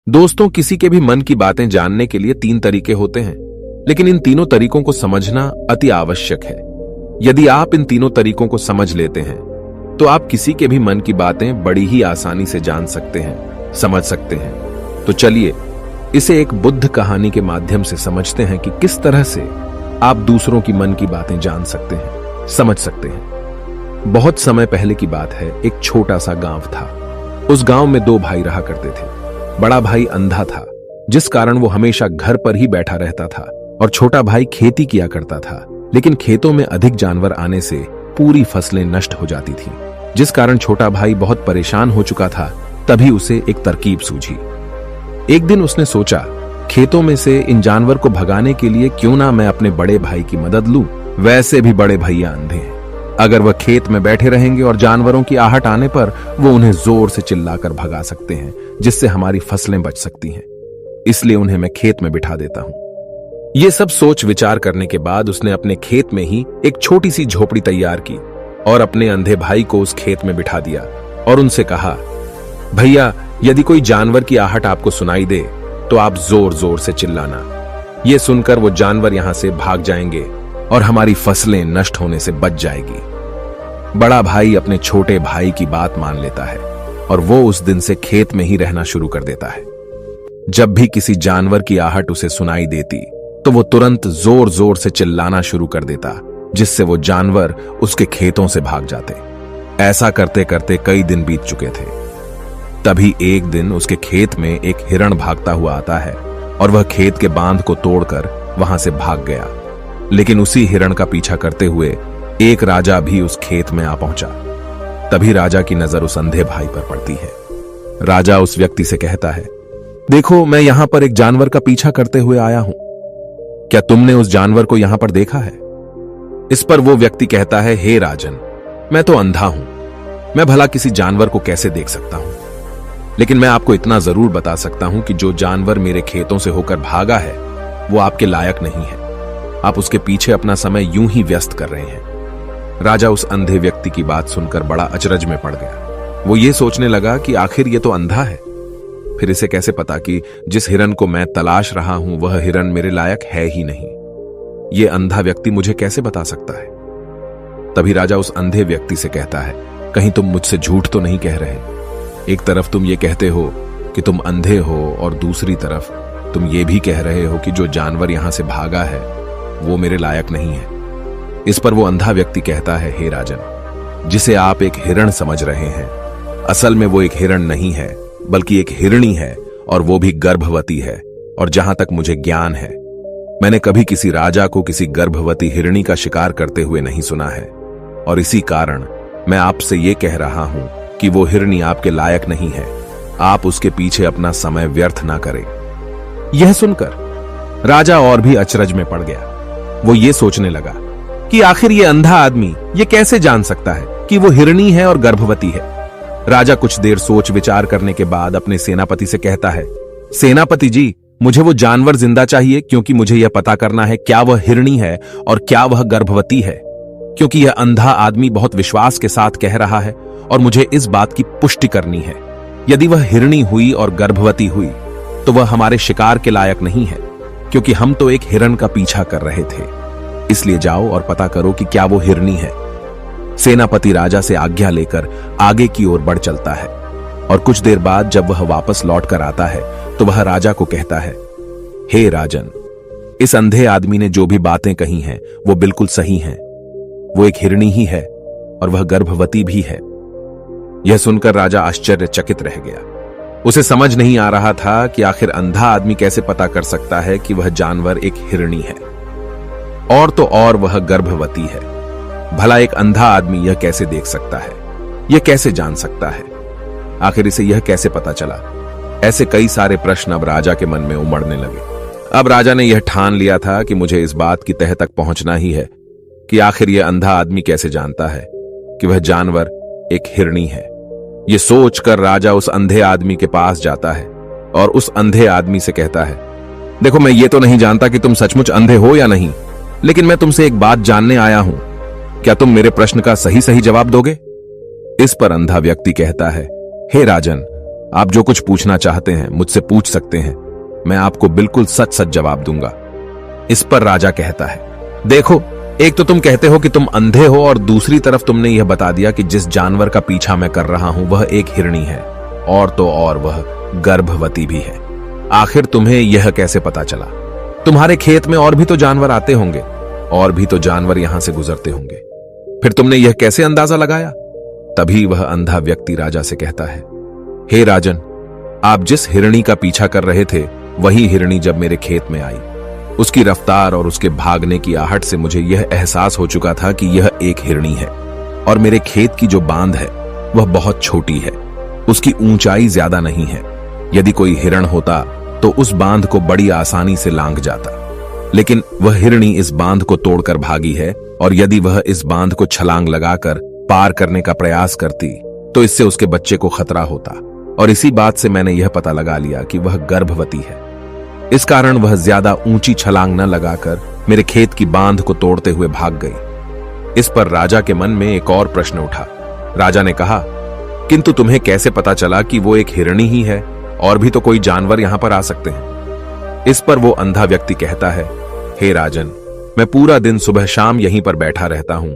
दोस्तों, किसी के भी मन की बातें जानने के लिए 3 तरीके होते हैं, लेकिन इन तीनों तरीकों को समझना अति आवश्यक है। यदि आप इन तीनों तरीकों को समझ लेते हैं तो आप किसी के भी मन की बातें बड़ी ही आसानी से जान सकते हैं, समझ सकते हैं। तो चलिए इसे एक बुद्ध कहानी के माध्यम से समझते हैं कि किस तरह से आप दूसरों की मन की बातें जान सकते हैं, समझ सकते हैं। बहुत समय पहले की बात है। एक छोटा सा गांव था। उस गांव में 2 भाई रहा करते थे। बड़ा भाई अंधा था, जिस कारण वो हमेशा घर पर ही बैठा रहता था, और छोटा भाई खेती किया करता था। लेकिन खेतों में अधिक जानवर आने से पूरी फसलें नष्ट हो जाती थीं, जिस कारण छोटा भाई बहुत परेशान हो चुका था। तभी उसे एक तरकीब सूझी। एक दिन उसने सोचा, खेतों में से इन जानवर को भगाने के लिए क्यों ना मैं अपने बड़े भाई की मदद लूं। वैसे भी बड़े भैया अंधे हैं। अगर वह खेत में बैठे रहेंगे और जानवरों की आहट आने पर वो उन्हें जोर से चिल्लाकर भगा सकते हैं, जिससे हमारी फसलें बच सकती हैं। इसलिए उन्हें मैं खेत में बिठा देता हूं। ये सब सोच विचार करने के बाद उसने अपने खेत में ही एक छोटी सी झोपड़ी तैयार की और अपने अंधे भाई को उस खेत में बिठा दिया और उनसे कहा, भैया, यदि कोई जानवर की आहट आपको सुनाई दे तो आप जोर जोर से चिल्लाना। ये सुनकर वो जानवर यहां से भाग जाएंगे और हमारी फसलें नष्ट होने से बच जाएगी। बड़ा भाई अपने छोटे भाई की बात मान लेता है और वो उस दिन से खेत में ही रहना शुरू कर देता है। जब भी किसी जानवर की आहट उसे सुनाई देती तो वो तुरंत जोर जोर से चिल्लाना शुरू कर देता, जिससे वो जानवर उसके खेतों से भाग जाते। ऐसा करते करते कई दिन बीत चुके थे। तभी एक दिन उसके खेत में एक हिरण भागता हुआ आता है और वह खेत के बांध को तोड़कर वहां से भाग गया। लेकिन उसी हिरण का पीछा करते हुए एक राजा भी उस खेत में आ पहुंचा। तभी राजा की नजर उस अंधे भाई पर पड़ती है। राजा उस व्यक्ति से कहता है, देखो, मैं यहां पर एक जानवर का पीछा करते हुए आया हूं। क्या तुमने उस जानवर को यहां पर देखा है? इस पर वो व्यक्ति कहता है, हे राजन, मैं तो अंधा हूं, मैं भला किसी जानवर को कैसे देख सकता हूं। लेकिन मैं आपको इतना जरूर बता सकता हूं कि जो जानवर मेरे खेतों से होकर भागा है वो आपके लायक नहीं है। आप उसके पीछे अपना समय यूं ही व्यस्त कर रहे हैं। राजा उस अंधे व्यक्ति की बात सुनकर बड़ा अचरज में पड़ गया। वो ये सोचने लगा कि आखिर ये तो अंधा है, फिर इसे कैसे पता कि जिस हिरन को मैं तलाश रहा हूं वह हिरन मेरे लायक है ही नहीं। ये अंधा व्यक्ति मुझे कैसे बता सकता है? तभी राजा उस अंधे व्यक्ति से कहता है, कहीं तुम मुझसे झूठ तो नहीं कह रहे? एक तरफ तुम ये कहते हो कि तुम अंधे हो और दूसरी तरफ तुम ये भी कह रहे हो कि जो जानवर यहां से भागा है वो मेरे लायक नहीं है। इस पर वो अंधा व्यक्ति कहता है, हे राजन, जिसे आप एक हिरण समझ रहे हैं, असल में वो एक हिरण नहीं है, बल्कि एक हिरणी है, और वो भी गर्भवती है। और जहां तक मुझे ज्ञान है, मैंने कभी किसी राजा को किसी गर्भवती हिरणी का शिकार करते हुए नहीं सुना है। और इसी कारण मैं आपसे ये कह रहा हूं कि वो हिरणी आपके लायक नहीं है। आप उसके पीछे अपना समय व्यर्थ ना करें। यह सुनकर राजा और भी अचरज में पड़ गया। वो ये सोचने लगा कि आखिर ये अंधा आदमी ये कैसे जान सकता है कि वो हिरणी है और गर्भवती है। राजा कुछ देर सोच विचार करने के बाद अपने सेनापति से कहता है, सेनापति जी, मुझे वो जानवर जिंदा चाहिए, क्योंकि मुझे यह पता करना है क्या वह हिरणी है और क्या वह गर्भवती है। क्योंकि यह अंधा आदमी बहुत विश्वास के साथ कह रहा है और मुझे इस बात की पुष्टि करनी है। यदि वह हिरणी हुई और गर्भवती हुई तो वह हमारे शिकार के लायक नहीं है, क्योंकि हम तो एक हिरण का पीछा कर रहे थे। इसलिए जाओ और पता करो कि क्या वो हिरणी है। सेनापति राजा से आज्ञा लेकर आगे की ओर बढ़ चलता है और कुछ देर बाद जब वह वापस लौट कर आता है तो वह राजा को कहता है, हे राजन, इस अंधे आदमी ने जो भी बातें कही हैं वो बिल्कुल सही हैं। वो एक हिरणी ही है और वह गर्भवती भी है। यह सुनकर राजा आश्चर्यचकित रह गया। उसे समझ नहीं आ रहा था कि आखिर अंधा आदमी कैसे पता कर सकता है कि वह जानवर एक हिरणी है, और तो और वह गर्भवती है। भला एक अंधा आदमी यह कैसे देख सकता है? यह कैसे जान सकता है? आखिर इसे यह कैसे पता चला? ऐसे कई सारे प्रश्न अब राजा के मन में उमड़ने लगे। अब राजा ने यह ठान लिया था कि मुझे इस बात की तह तक पहुंचना ही है कि आखिर यह अंधा आदमी कैसे जानता है कि वह जानवर एक हिरणी है। यह सोचकर राजा उस अंधे आदमी के पास जाता है और उस अंधे आदमी से कहता है, देखो, मैं ये तो नहीं जानता कि तुम सचमुच अंधे हो या नहीं, लेकिन मैं तुमसे एक बात जानने आया हूं। क्या तुम मेरे प्रश्न का सही सही जवाब दोगे? इस पर अंधा व्यक्ति कहता है, हे राजन, आप जो कुछ पूछना चाहते हैं मुझसे पूछ सकते हैं, मैं आपको बिल्कुल सच सच जवाब दूंगा। इस पर राजा कहता है, देखो, एक तो तुम कहते हो कि तुम अंधे हो और दूसरी तरफ तुमने यह बता दिया कि जिस जानवर का पीछा मैं कर रहा हूं वह एक हिरणी है, और तो और वह गर्भवती भी है। आखिर तुम्हें यह कैसे पता चला? तुम्हारे खेत में और भी तो जानवर आते होंगे, और भी तो जानवर यहां से गुजरते होंगे, फिर तुमने यह कैसे अंदाजा लगाया? तभी वह अंधा व्यक्ति राजा से कहता है, हे राजन, आप जिस हिरणी का पीछा कर रहे थे वही हिरणी जब मेरे खेत में आई, उसकी रफ्तार और उसके भागने की आहट से मुझे यह एहसास हो चुका था कि यह एक हिरणी है, और मेरे खेत की जो बांध है वह बहुत छोटी है, उसकी ऊंचाई ज्यादा नहीं है। यदि कोई हिरण होता तो उस बांध को बड़ी आसानी से लांघ जाता, लेकिन वह हिरणी इस बांध को तोड़कर भागी है, और यदि वह इस बांध को छलांग लगाकर पार करने का प्रयास करती तो इससे उसके बच्चे को खतरा होता, और इसी बात से मैंने यह पता लगा लिया कि वह गर्भवती है। इस कारण वह ज्यादा ऊंची छलांग न लगाकर मेरे खेत की बांध को तोड़ते हुए भाग गई। इस पर राजा के मन में एक और प्रश्न उठा। राजा ने कहा, किंतु तुम्हें कैसे पता चला कि वो एक हिरणी ही है, और भी तो कोई जानवर यहां पर आ सकते हैं? इस पर वो अंधा व्यक्ति कहता है, हे राजन, मैं पूरा दिन सुबह शाम यहीं पर बैठा रहता हूं,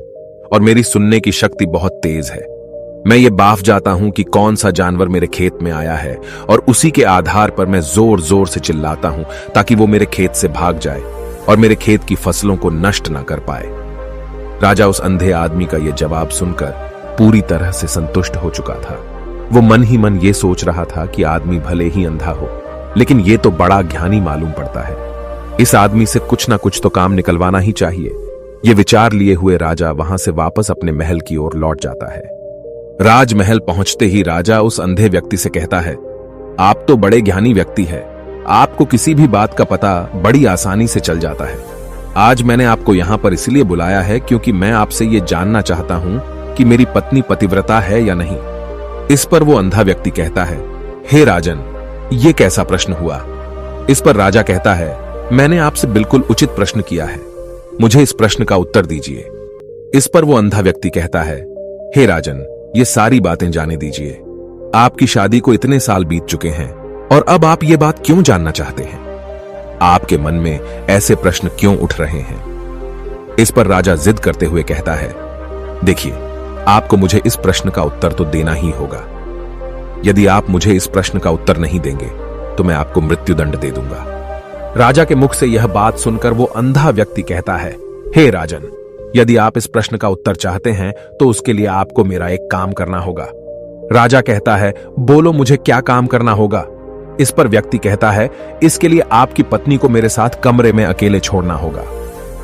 और मेरी सुनने की शक्ति बहुत तेज है। मैं ये बाफ जाता हूं कि कौन सा जानवर मेरे खेत में आया है, और उसी के आधार पर मैं जोर जोर से चिल्लाता हूं ताकि वो मेरे खेत से भाग जाए और मेरे खेत की फसलों को नष्ट ना कर पाए। राजा उस अंधे आदमी का यह जवाब सुनकर पूरी तरह से संतुष्ट हो चुका था। वो मन ही मन ये सोच रहा था कि आदमी भले ही अंधा हो, लेकिन ये तो बड़ा ज्ञानी मालूम पड़ता है। इस आदमी से कुछ ना कुछ तो काम निकलवाना ही चाहिए। ये विचार लिए हुए राजा वहां से वापस अपने महल की ओर लौट जाता है। राजमहल पहुंचते ही राजा उस अंधे व्यक्ति से कहता है, आप तो बड़े ज्ञानी व्यक्ति हैं, आपको किसी भी बात का पता बड़ी आसानी से चल जाता है। आज मैंने आपको यहां पर इसलिए बुलाया है क्योंकि मैं आपसे ये जानना चाहता हूं कि मेरी पत्नी पतिव्रता है या नहीं। इस पर वो अंधा व्यक्ति कहता है, हे राजन, ये कैसा प्रश्न हुआ? इस पर राजा कहता है, मैंने आपसे बिल्कुल उचित प्रश्न किया है, मुझे इस प्रश्न का उत्तर दीजिए। इस पर वो अंधा व्यक्ति कहता है, हे राजन, ये सारी बातें जाने दीजिए। आपकी शादी को इतने साल बीत चुके हैं, और अब आप ये बात क्यों जानना चाहते हैं? आपके मन में ऐसे प्रश्न क्यों उठ रहे हैं? इस पर राजा जिद करते हुए कहता है, देखिए, आपको मुझे इस प्रश्न का उत्तर तो देना ही होगा। यदि आप मुझे इस प्रश्न का उत्तर नहीं देंगे तो मैं आपको मृत्युदंड दे दूंगा। राजा के मुख से यह बात सुनकर वो अंधा व्यक्ति कहता है, हे राजन, यदि आप इस प्रश्न का उत्तर चाहते हैं तो उसके लिए आपको मेरा एक काम करना होगा। राजा कहता है, बोलो, मुझे क्या काम करना होगा? इस पर व्यक्ति कहता है, इसके लिए आपकी पत्नी को मेरे साथ कमरे में अकेले छोड़ना होगा।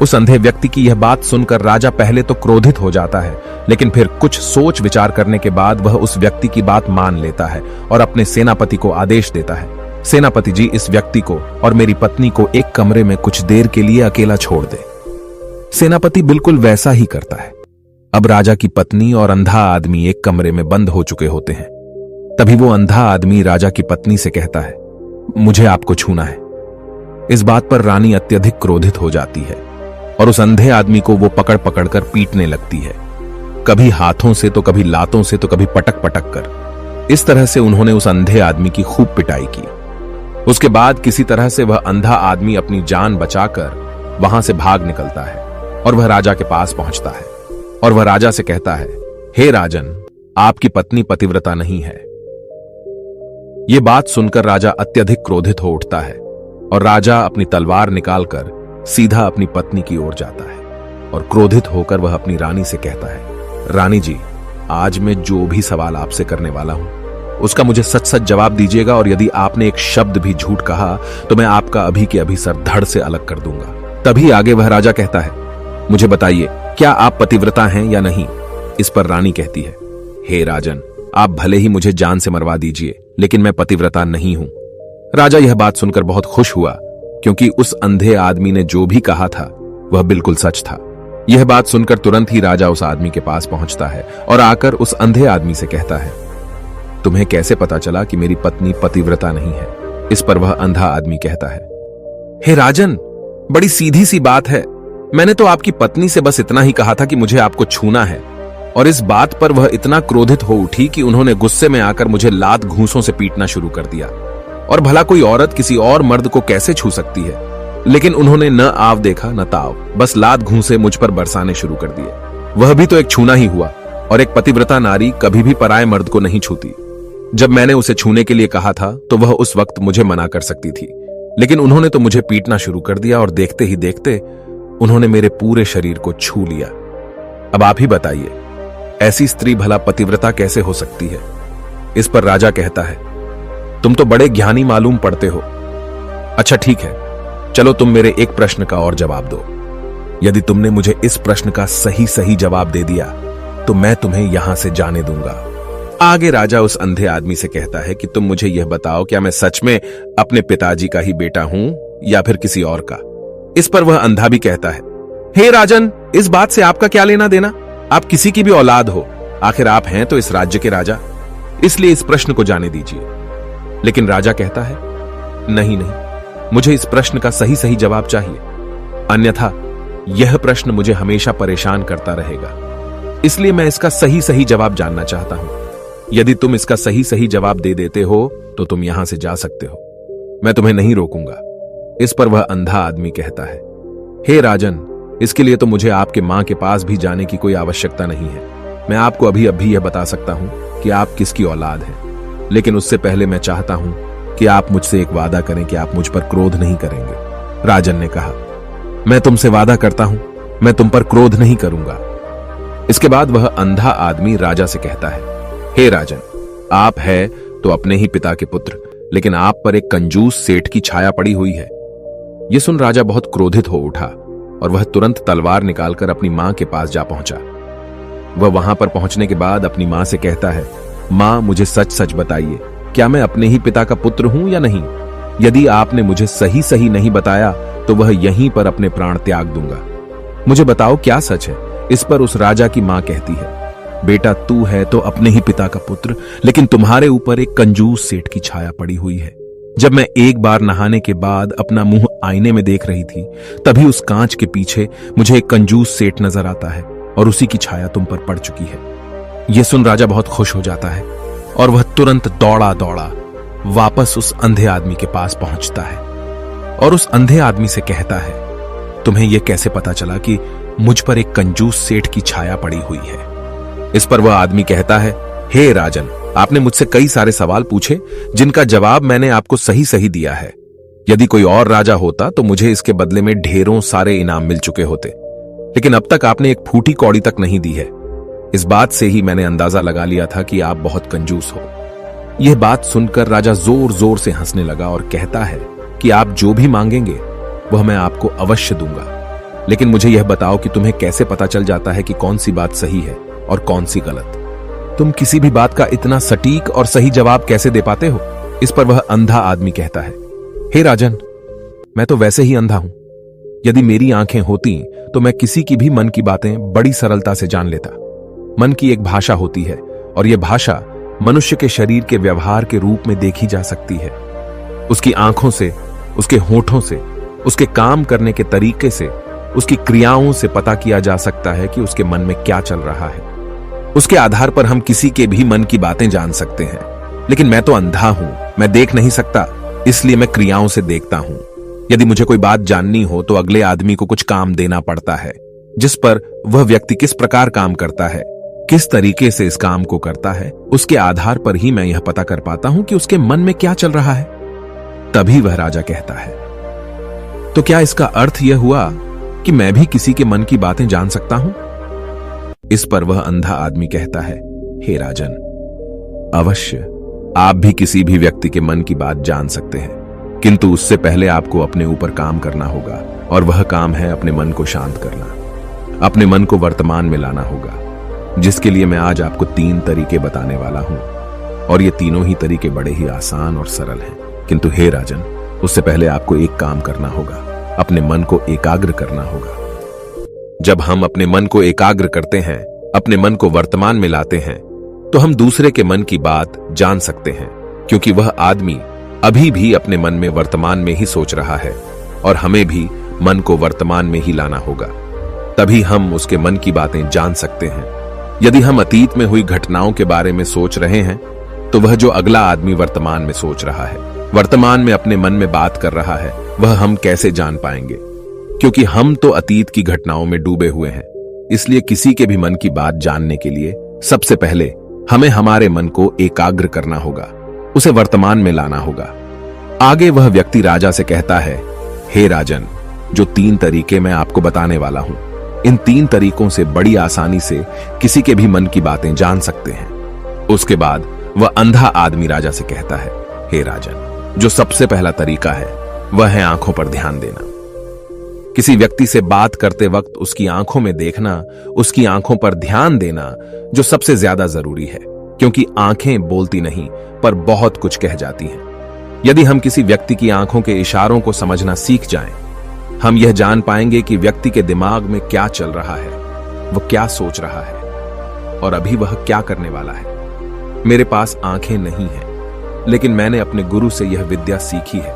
उस अंधे व्यक्ति की यह बात सुनकर राजा पहले तो क्रोधित हो जाता है, लेकिन फिर कुछ सोच विचार करने के बाद वह उस व्यक्ति की बात मान लेता है और अपने सेनापति को आदेश देता है, सेनापति जी, इस व्यक्ति को और मेरी पत्नी को एक कमरे में कुछ देर के लिए अकेला छोड़ दे। सेनापति बिल्कुल वैसा ही करता है। अब राजा की पत्नी और अंधा आदमी एक कमरे में बंद हो चुके होते हैं। तभी वो अंधा आदमी राजा की पत्नी से कहता है, मुझे आपको छूना है। इस बात पर रानी अत्यधिक क्रोधित हो जाती है और उस अंधे आदमी को वो पकड़ पकड़ कर पीटने लगती है, कभी हाथों से तो कभी लातों से तो कभी पटक पटक कर। इस तरह से उन्होंने उस अंधे आदमी की खूब पिटाई की। उसके बाद किसी तरह से वह अंधा आदमी अपनी जान बचाकर वहां से भाग निकलता है और वह राजा के पास पहुंचता है और वह राजा से कहता है, हे राजन, आपकी पत्नी पतिव्रता नहीं है। यह बात सुनकर राजा अत्यधिक क्रोधित हो उठता है और राजा अपनी तलवार निकालकर सीधा अपनी पत्नी की ओर जाता है और क्रोधित होकर वह अपनी रानी से कहता है, रानी जी, आज मैं जो भी सवाल आपसे करने वाला हूं उसका मुझे सच सच जवाब दीजिएगा, और यदि आपने एक शब्द भी झूठ कहा तो मैं आपका अभी के अभी सर धड़ से अलग कर दूंगा। तभी आगे वह राजा कहता है, मुझे बताइए, क्या आप पतिव्रता हैं या नहीं? इस पर रानी कहती है, हे राजन, आप भले ही मुझे जान से मरवा दीजिए, लेकिन मैं पतिव्रता नहीं हूं। राजा यह बात सुनकर बहुत खुश हुआ, क्योंकि उस अंधे आदमी ने जो भी कहा था वह बिल्कुल सच था। यह बात सुनकर तुरंत ही राजा उस आदमी के पास पहुंचता है और आकर उस अंधे आदमी से कहता है, तुम्हें कैसे पता चला कि मेरी पत्नी पतिव्रता नहीं है? इस पर वह अंधा आदमी कहता है, हे राजन, बड़ी सीधी सी बात है। मैंने तो आपकी पत्नी से बस इतना ही कहा था कि मुझे आपको छूना है, और इस बात पर वह इतना क्रोधित हो उठी कि उन्होंने गुस्से में आकर मुझे लात घूंसों से पीटना शुरू कर दिया। और भला कोई औरत किसी और मर्द को कैसे छू सकती है, लेकिन उन्होंने न आव देखा न ताव, बस लात घूंसे मुझ पर बरसाने शुरू कर दिए। वह भी तो एक छूना ही हुआ, और एक पतिव्रता नारी कभी भी पराये मर्द को नहीं छूती। जब मैंने उसे छूने के लिए कहा था तो वह उस वक्त मुझे मना कर सकती थी, लेकिन उन्होंने तो मुझे पीटना शुरू कर दिया और देखते ही देखते उन्होंने मेरे पूरे शरीर को छू लिया। अब आप ही बताइए, ऐसी स्त्री भला पतिव्रता कैसे हो सकती है? इस पर राजा कहता है, तुम तो बड़े ज्ञानी मालूम पड़ते हो। अच्छा ठीक है, चलो तुम मेरे एक प्रश्न का और जवाब दो। यदि तुमने मुझे इस प्रश्न का सही सही जवाब दे दिया तो मैं तुम्हें यहां से जाने दूंगा। आगे राजा उस अंधे आदमी से कहता है कि तुम मुझे यह बताओ, क्या मैं सच में अपने पिताजी का ही बेटा हूं या फिर किसी और का? इस पर वह अंधा भी कहता है, हे राजन, इस बात से आपका क्या लेना देना? आप किसी की भी औलाद हो, आखिर आप हैं तो इस राज्य के राजा, इसलिए इस प्रश्न को जाने दीजिए। लेकिन राजा कहता है, नहीं नहीं, मुझे इस प्रश्न का सही सही जवाब चाहिए, अन्यथा यह प्रश्न मुझे हमेशा परेशान करता रहेगा। इसलिए मैं इसका सही सही जवाब जानना चाहता हूं। यदि तुम इसका सही सही जवाब दे देते हो तो तुम यहां से जा सकते हो, मैं तुम्हें नहीं रोकूंगा। इस पर वह अंधा आदमी कहता है, हे राजन, इसके लिए तो मुझे आपके मां के पास भी जाने की कोई आवश्यकता नहीं है। मैं आपको अभी अभी यह बता सकता हूं कि आप किसकी औलाद हैं, लेकिन उससे पहले मैं चाहता हूं कि आप मुझसे एक वादा करें कि आप मुझ पर क्रोध नहीं करेंगे। राजन ने कहा, मैं तुमसे वादा करता हूं, मैं तुम पर क्रोध नहीं करूंगा। इसके बाद वह अंधा आदमी राजा से कहता है, हे राजन, आप है तो अपने ही पिता के पुत्र, लेकिन आप पर एक कंजूस सेठ की छाया पड़ी हुई है। यह सुन राजा बहुत क्रोधित हो उठा और वह तुरंत तलवार निकालकर अपनी मां के पास जा पहुंचा। वह वहां पर पहुंचने के बाद अपनी मां से कहता है, मां, मुझे सच सच बताइए, क्या मैं अपने ही पिता का पुत्र हूं या नहीं? यदि आपने मुझे सही सही नहीं बताया तो वह यहीं पर अपने प्राण त्याग दूंगा। मुझे बताओ क्या सच है? इस पर उस राजा की मां कहती है, बेटा, तू है तो अपने ही पिता का पुत्र, लेकिन तुम्हारे ऊपर एक कंजूस सेठ की छाया पड़ी हुई है। जब मैं एक बार नहाने के बाद अपना मुंह आईने में देख रही थी, तभी उस कांच के पीछे मुझे एक कंजूस सेठ नजर आता है और उसी की छाया तुम पर पड़ चुकी है। यह सुन राजा बहुत खुश हो जाता है और वह तुरंत दौड़ा दौड़ा वापस उस अंधे आदमी के पास पहुंचता है और उस अंधे आदमी से कहता है, तुम्हें यह कैसे पता चला कि मुझ पर एक कंजूस सेठ की छाया पड़ी हुई है? इस पर वह आदमी कहता है, हे राजन, आपने मुझसे कई सारे सवाल पूछे जिनका जवाब मैंने आपको सही सही दिया है। यदि कोई और राजा होता तो मुझे इसके बदले में ढेरों सारे इनाम मिल चुके होते, लेकिन अब तक आपने एक फूटी कौड़ी तक नहीं दी है। इस बात से ही मैंने अंदाजा लगा लिया था कि आप बहुत कंजूस हो। यह बात सुनकर राजा जोर जोर से हंसने लगा और कहता है कि आप जो भी मांगेंगे वह मैं आपको अवश्य दूंगा, लेकिन मुझे यह बताओ कि तुम्हें कैसे पता चल जाता है कि कौन सी बात सही है और कौन सी गलत? तुम किसी भी बात का इतना सटीक और सही जवाब कैसे दे पाते हो? इस पर वह अंधा आदमी कहता है, हे राजन, मैं तो वैसे ही अंधा हूं। यदि मेरी आंखें होती तो मैं किसी की भी मन की बातें बड़ी सरलता से जान लेता। मन की एक भाषा होती है और यह भाषा मनुष्य के शरीर के व्यवहार के रूप में देखी जा सकती है। उसकी आंखों से, उसके होठों से, उसके काम करने के तरीके से, उसकी क्रियाओं से पता किया जा सकता है कि उसके मन में क्या चल रहा है। उसके आधार पर हम किसी के भी मन की बातें जान सकते हैं, लेकिन मैं तो अंधा हूं, मैं देख नहीं सकता, इसलिए मैं क्रियाओं से देखता हूं। यदि मुझे कोई बात जाननी हो तो अगले आदमी को कुछ काम देना पड़ता है, जिस पर वह व्यक्ति किस प्रकार काम करता है, किस तरीके से इस काम को करता है, उसके आधार पर ही मैं यह पता कर पाता हूं कि उसके मन में क्या चल रहा है। तभी वह राजा कहता है, तो क्या इसका अर्थ यह हुआ कि मैं भी किसी के मन की बातें जान सकता हूं? इस पर वह अंधा आदमी कहता है, हे राजन, अवश्य आप भी किसी भी व्यक्ति के मन की बात जान सकते हैं, किंतु उससे पहले आपको अपने ऊपर काम करना होगा, और वह काम है अपने मन को शांत करना, अपने मन को वर्तमान में लाना होगा, जिसके लिए मैं आज आपको 3 तरीके बताने वाला हूं। और ये तीनों ही तरीके बड़े ही आसान और सरल हैं, किंतु हे राजन, उससे पहले आपको एक काम करना होगा, अपने मन को एकाग्र करना होगा। जब हम अपने मन को एकाग्र करते हैं, अपने मन को वर्तमान में लाते हैं, तो हम दूसरे के मन की बात जान सकते हैं, क्योंकि वह आदमी अभी भी अपने मन में वर्तमान में ही सोच रहा है, और हमें भी मन को वर्तमान में ही लाना होगा, तभी हम उसके मन की बातें जान सकते हैं। यदि हम अतीत में हुई घटनाओं के बारे में सोच रहे हैं तो वह जो अगला आदमी वर्तमान में सोच रहा है, वर्तमान में अपने मन में बात कर रहा है, वह हम कैसे जान पाएंगे? क्योंकि हम तो अतीत की घटनाओं में डूबे हुए हैं। इसलिए किसी के भी मन की बात जानने के लिए सबसे पहले हमें हमारे मन को एकाग्र करना होगा, उसे वर्तमान में लाना होगा। आगे वह व्यक्ति राजा से कहता है, हे राजन, जो 3 तरीके मैं आपको बताने वाला हूं, इन 3 तरीकों से बड़ी आसानी से किसी के भी मन की बातें जान सकते हैं। उसके बाद वह अंधा आदमी राजा से कहता है, हे राजन, जो सबसे पहला तरीका है वह है आंखों पर ध्यान देना। किसी व्यक्ति से बात करते वक्त उसकी आंखों में देखना, उसकी आंखों पर ध्यान देना जो सबसे ज्यादा जरूरी है, क्योंकि आंखें बोलती नहीं पर बहुत कुछ कह जाती हैं। यदि हम किसी व्यक्ति की आंखों के इशारों को समझना सीख जाएं, हम यह जान पाएंगे कि व्यक्ति के दिमाग में क्या चल रहा है, वह क्या सोच रहा है और अभी वह क्या करने वाला है। मेरे पास आंखें नहीं हैं, लेकिन मैंने अपने गुरु से यह विद्या सीखी है,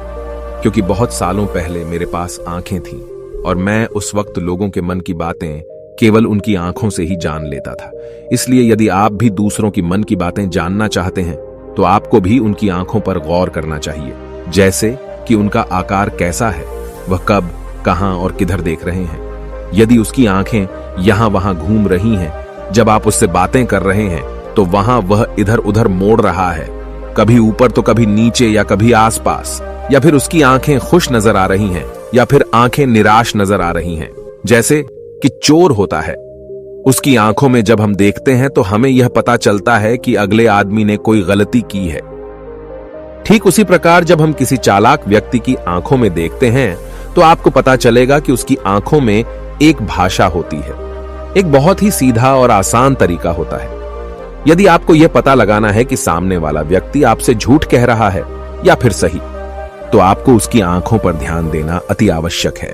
क्योंकि बहुत सालों पहले मेरे पास आंखें थीं और मैं उस वक्त लोगों के मन की बातें केवल उनकी आंखों से ही जान लेता था। इसलिए यदि आप भी दूसरों की मन की बातें जानना चाहते हैं तो आपको भी उनकी आंखों पर गौर करना चाहिए, जैसे कि उनका आकार कैसा है, वह कब, कहां और किधर देख रहे हैं। यदि उसकी आंखें यहां वहां घूम रही हैं, जब आप उससे बातें कर रहे हैं तो वहां वह इधर उधर मोड़ रहा है, कभी ऊपर तो कभी नीचे या कभी आसपास, या फिर उसकी आंखें खुश नजर आ रही हैं या फिर आंखें निराश नजर आ रही हैं, जैसे कि चोर होता है। उसकी आंखों में जब हम देखते हैं तो हमें यह पता चलता है कि अगले आदमी ने कोई गलती की है। ठीक उसी प्रकार जब हम किसी चालाक व्यक्ति की आंखों में देखते हैं तो आपको पता चलेगा कि उसकी आंखों में एक भाषा होती है। एक बहुत ही सीधा और आसान तरीका होता है। यदि आपको यह पता लगाना है कि सामने वाला व्यक्ति आपसे झूठ कह रहा है या फिर सही, तो आपको उसकी आंखों पर ध्यान देना अति आवश्यक है।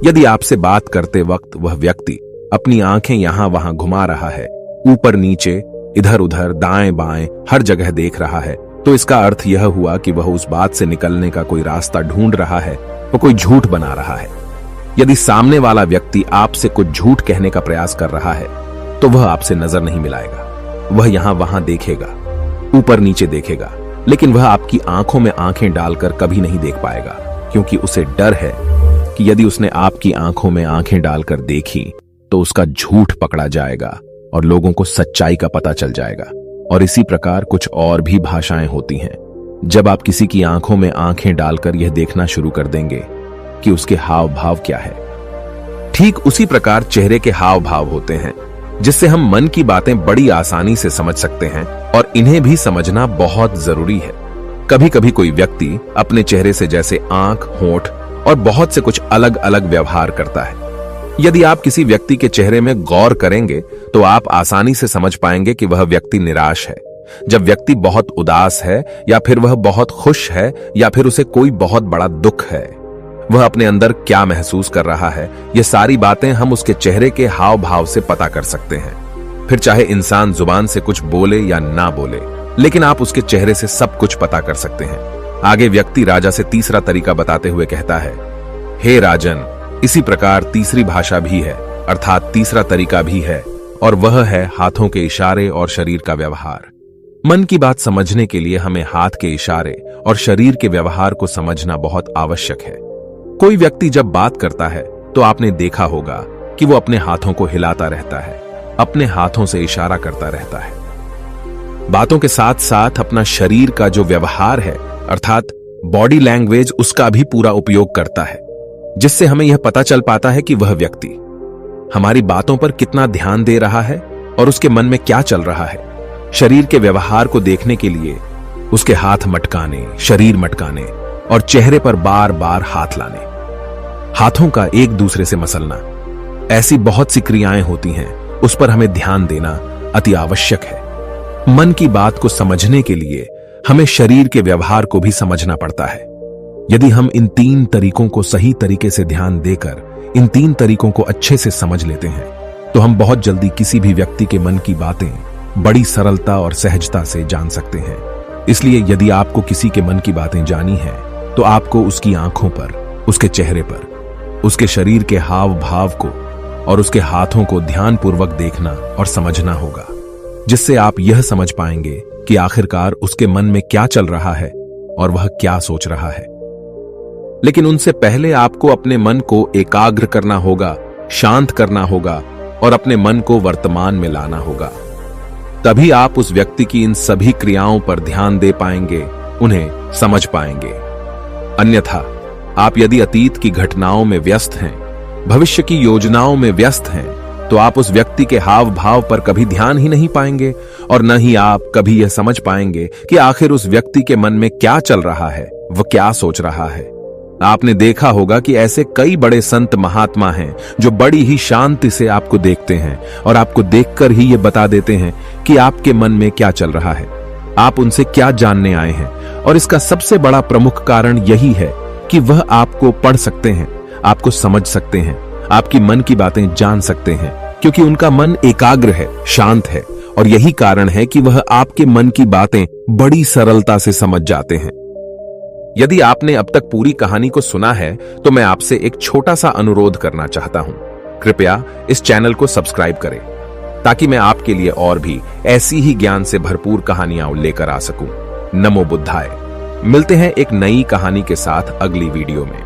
यदि आपसे बात करते वक्त वह व्यक्ति अपनी आंखें यहां वहां घुमा रहा है, ऊपर नीचे, इधर उधर, दाएं बाएं, हर जगह देख रहा है, तो इसका अर्थ यह हुआ कि वह उस बात से निकलने का कोई रास्ता ढूंढ रहा है, वह कोई झूठ बना रहा है। यदि सामने वाला व्यक्ति आपसे कुछ झूठ कहने का प्रयास कर रहा है तो वह आपसे नजर नहीं मिलाएगा। वह यहां वहां देखेगा, ऊपर नीचे देखेगा, लेकिन वह आपकी आंखों में आंखें डालकर कभी नहीं देख पाएगा, क्योंकि उसे डर है कि यदि उसने आपकी आंखों में आंखें डालकर देखी तो उसका झूठ पकड़ा जाएगा और लोगों को सच्चाई का पता चल जाएगा। और इसी प्रकार कुछ और भी भाषाएं होती हैं। जब आप किसी की आंखों में आंखें डालकर यह देखना शुरू कर देंगे कि उसके हाव भाव क्या है, ठीक उसी प्रकार चेहरे के हाव भाव होते हैं, जिससे हम मन की बातें बड़ी आसानी से समझ सकते हैं और इन्हें भी समझना बहुत जरूरी है। कभी कभी कोई व्यक्ति अपने चेहरे से जैसे आंख, होंठ और बहुत से कुछ अलग अलग व्यवहार करता है। यदि आप किसी व्यक्ति के चेहरे में गौर करेंगे तो आप आसानी से समझ पाएंगे कि वह व्यक्ति निराश है, जब व्यक्ति बहुत उदास है, या फिर वह बहुत खुश है, या फिर उसे कोई बहुत बड़ा दुख है। वह अपने अंदर क्या महसूस कर रहा है, ये सारी बातें हम उसके चेहरे के हाव भाव से पता कर सकते हैं। फिर चाहे इंसान जुबान से कुछ बोले या ना बोले, लेकिन आप उसके चेहरे से सब कुछ पता कर सकते हैं। आगे व्यक्ति राजा से तीसरा तरीका बताते हुए कहता है, हे राजन, इसी प्रकार तीसरी भाषा भी है, अर्थात तीसरा तरीका भी है, और वह है हाथों के इशारे और शरीर का व्यवहार। मन की बात समझने के लिए हमें हाथ के इशारे और शरीर के व्यवहार को समझना बहुत आवश्यक है। कोई व्यक्ति जब बात करता है तो आपने देखा होगा कि वो अपने हाथों को हिलाता रहता है, अपने हाथों से इशारा करता रहता है। बातों के साथ साथ अपना शरीर का जो व्यवहार है, अर्थात बॉडी लैंग्वेज, उसका भी पूरा उपयोग करता है, जिससे हमें यह पता चल पाता है कि वह व्यक्ति हमारी बातों पर कितना ध्यान दे रहा है और उसके मन में क्या चल रहा है। शरीर के व्यवहार को देखने के लिए उसके हाथ मटकाने, शरीर मटकाने और चेहरे पर बार बार हाथ लाने, हाथों का एक दूसरे से मसलना, ऐसी बहुत सी क्रियाएं होती हैं, उस पर हमें ध्यान देना अति आवश्यक है। मन की बात को समझने के लिए हमें शरीर के व्यवहार को भी समझना पड़ता है। यदि हम इन 3 तरीकों को सही तरीके से ध्यान देकर इन 3 तरीकों को अच्छे से समझ लेते हैं तो हम बहुत जल्दी किसी भी व्यक्ति के मन की बातें बड़ी सरलता और सहजता से जान सकते हैं। इसलिए यदि आपको किसी के मन की बातें जानी हैं तो आपको उसकी आंखों पर, उसके चेहरे पर, उसके शरीर के हाव भाव को और उसके हाथों को ध्यानपूर्वक देखना और समझना होगा, जिससे आप यह समझ पाएंगे कि आखिरकार उसके मन में क्या चल रहा है और वह क्या सोच रहा है। लेकिन उनसे पहले आपको अपने मन को एकाग्र करना होगा, शांत करना होगा और अपने मन को वर्तमान में लाना होगा। तभी आप उस व्यक्ति की इन सभी क्रियाओं पर ध्यान दे पाएंगे, उन्हें समझ पाएंगे। अन्यथा आप यदि अतीत की घटनाओं में व्यस्त हैं, भविष्य की योजनाओं में व्यस्त हैं, तो आप उस व्यक्ति के हाव भाव पर कभी ध्यान ही नहीं पाएंगे और न ही आप कभी यह समझ पाएंगे कि आखिर उस व्यक्ति के मन में क्या चल रहा है, वह क्या सोच रहा है। आपने देखा होगा कि ऐसे कई बड़े संत महात्मा हैं जो बड़ी ही शांति से आपको देखते हैं और आपको देखकर ही ये बता देते हैं कि आपके मन में क्या चल रहा है, आप उनसे क्या जानने आए हैं। और इसका सबसे बड़ा प्रमुख कारण यही है कि वह आपको पढ़ सकते हैं, आपको समझ सकते हैं, आपकी मन की बातें जान सकते हैं, क्योंकि उनका मन एकाग्र है, शांत है और यही कारण है कि वह आपके मन की बातें बड़ी सरलता से समझ जाते हैं। यदि आपने अब तक पूरी कहानी को सुना है तो मैं आपसे एक छोटा सा अनुरोध करना चाहता हूं। कृपया इस चैनल को सब्सक्राइब करें ताकि मैं आपके लिए और भी ऐसी ही ज्ञान से भरपूर कहानियां लेकर आ सकूं। नमो बुद्धाय। मिलते हैं एक नई कहानी के साथ अगली वीडियो में।